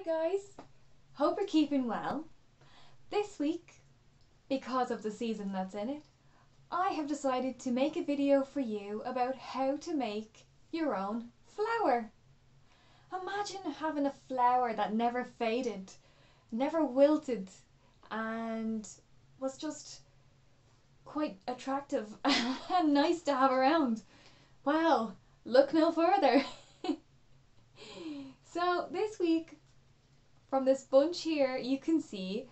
guys, hope you're keeping well. This week, because of the season that's in it, I have decided to make a video for you about how to make your own flower. Imagine having a flower that never faded, never wilted, and was just quite attractive and nice to have around. Well, look no further. So this week, from this bunch here, you can see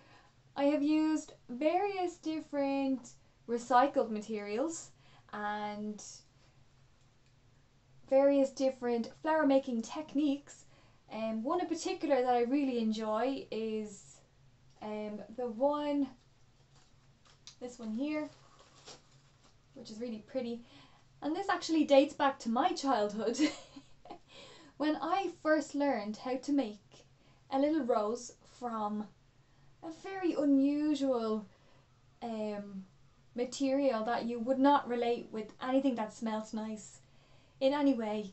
I have used various different recycled materials and various different flower making techniques. And one in particular that I really enjoy is this one here, which is really pretty. And this actually dates back to my childhood when I first learned how to make a little rose from a very unusual material that you would not relate with anything that smells nice in any way,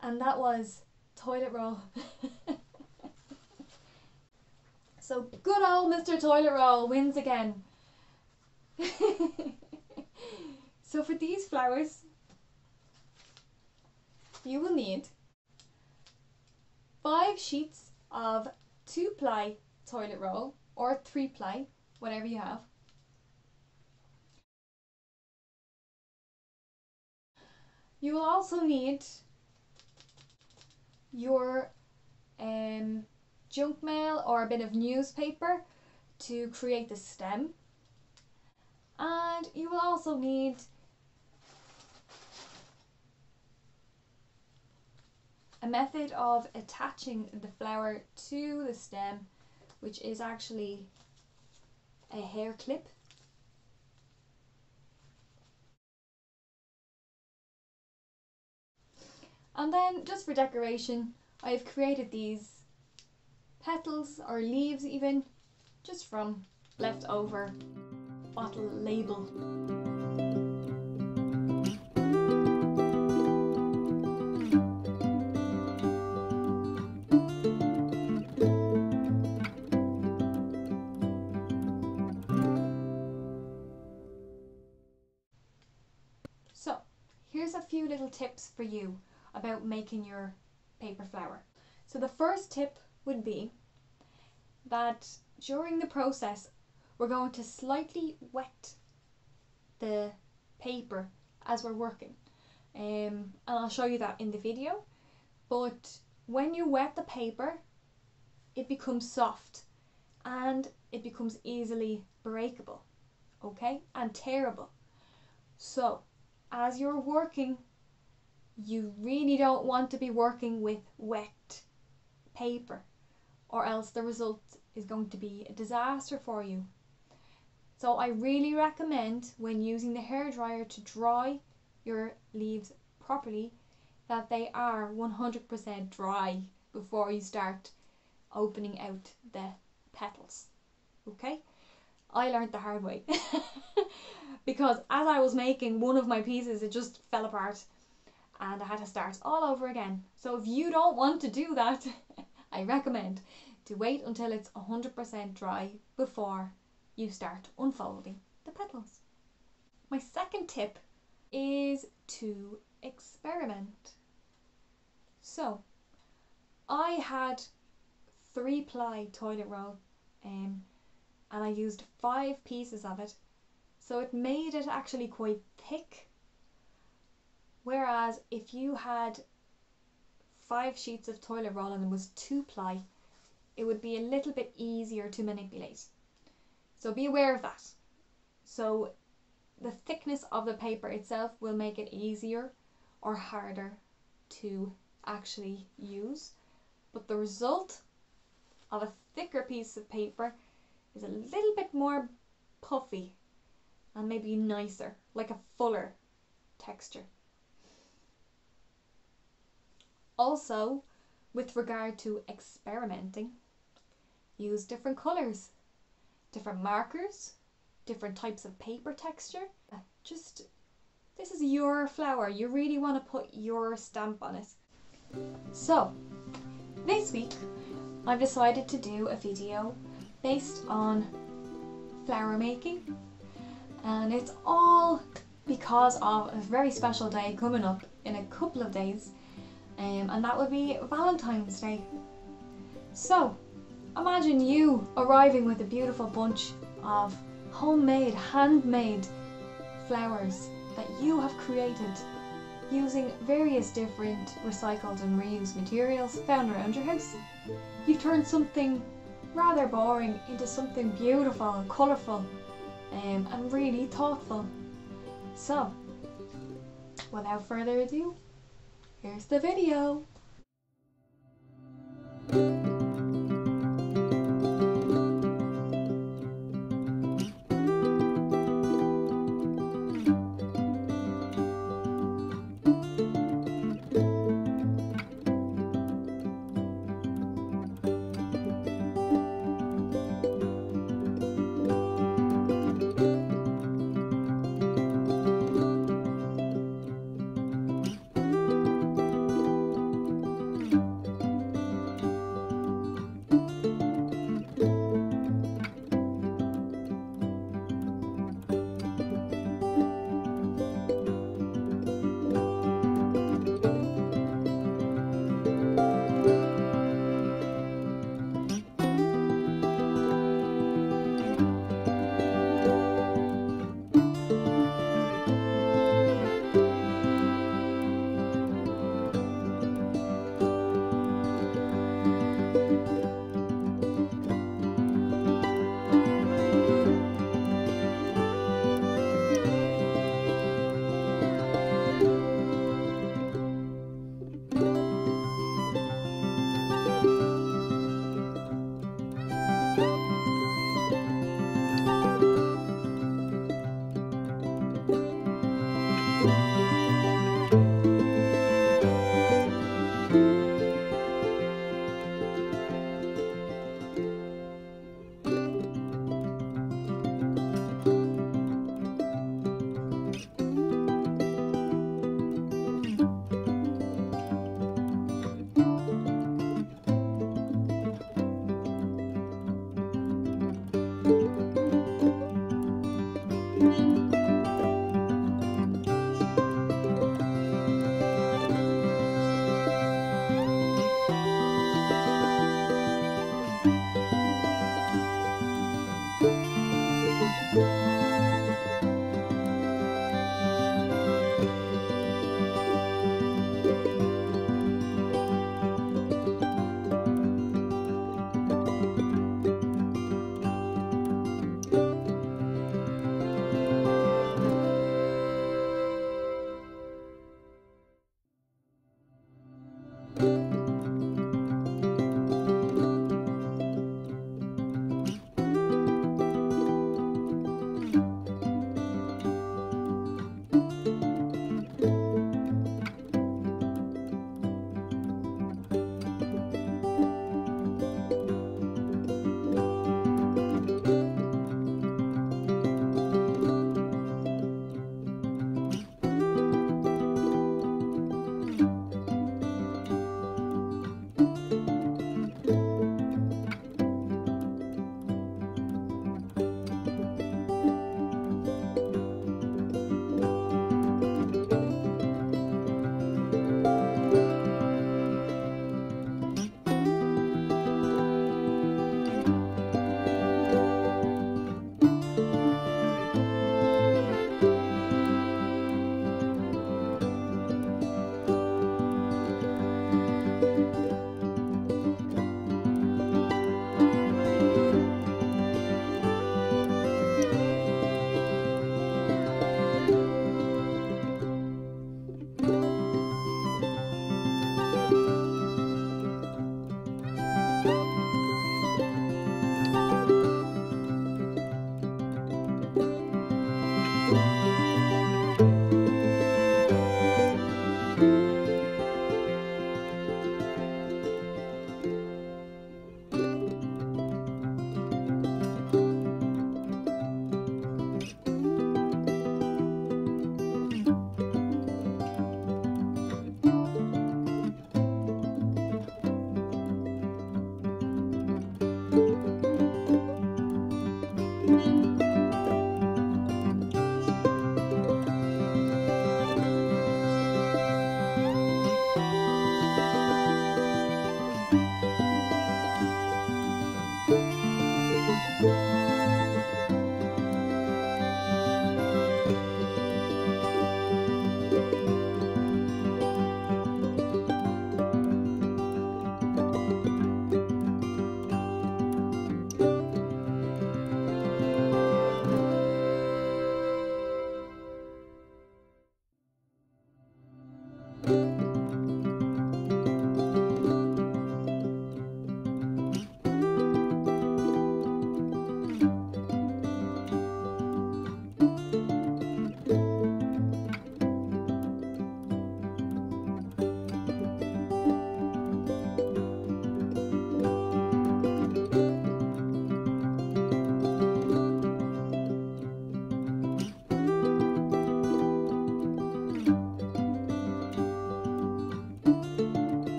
and that was toilet roll. So good old Mr. Toilet Roll wins again. So for these flowers you will need 5 sheets of 2-ply toilet roll or 3-ply, whatever you have. You will also need your junk mail or a bit of newspaper to create the stem, and you will also need a method of attaching the flower to the stem, which is actually a hair clip. And then just for decoration, I've created these petals or leaves even, just from leftover bottle label. So here's a few little tips for you about making your paper flower. So the first tip would be that during the process we're going to slightly wet the paper as we're working, and I'll show you that in the video. But when you wet the paper, it becomes soft and it becomes easily breakable, okay, and tearable. So as you're working, you really don't want to be working with wet paper, or else the result is going to be a disaster for you. So I really recommend, when using the hairdryer to dry your leaves properly, that they are 100% dry before you start opening out the petals. Okay? I learned the hard way because as I was making one of my pieces, it just fell apart and I had to start all over again. So if you don't want to do that, I recommend to wait until it's 100% dry before you start unfolding the petals. My second tip is to experiment. So I had 3-ply toilet roll and I used 5 pieces of it, so it made it actually quite thick. Whereas if you had 5 sheets of toilet roll and it was 2-ply, it would be a little bit easier to manipulate. So be aware of that. So the thickness of the paper itself will make it easier or harder to actually use. But the result of a thicker piece of paper is a little bit more puffy and maybe nicer, like a fuller texture. Also, with regard to experimenting, use different colours, different markers, different types of paper texture. This is your flower. You really want to put your stamp on it. So, this week I've decided to do a video based on flower making, and it's all because of a very special day coming up in a couple of days, and that would be Valentine's Day. So imagine you arriving with a beautiful bunch of homemade, handmade flowers that you have created using various different recycled and reused materials found around your house. You've turned something rather boring into something beautiful and colourful, and really thoughtful. So, without further ado, here's the video.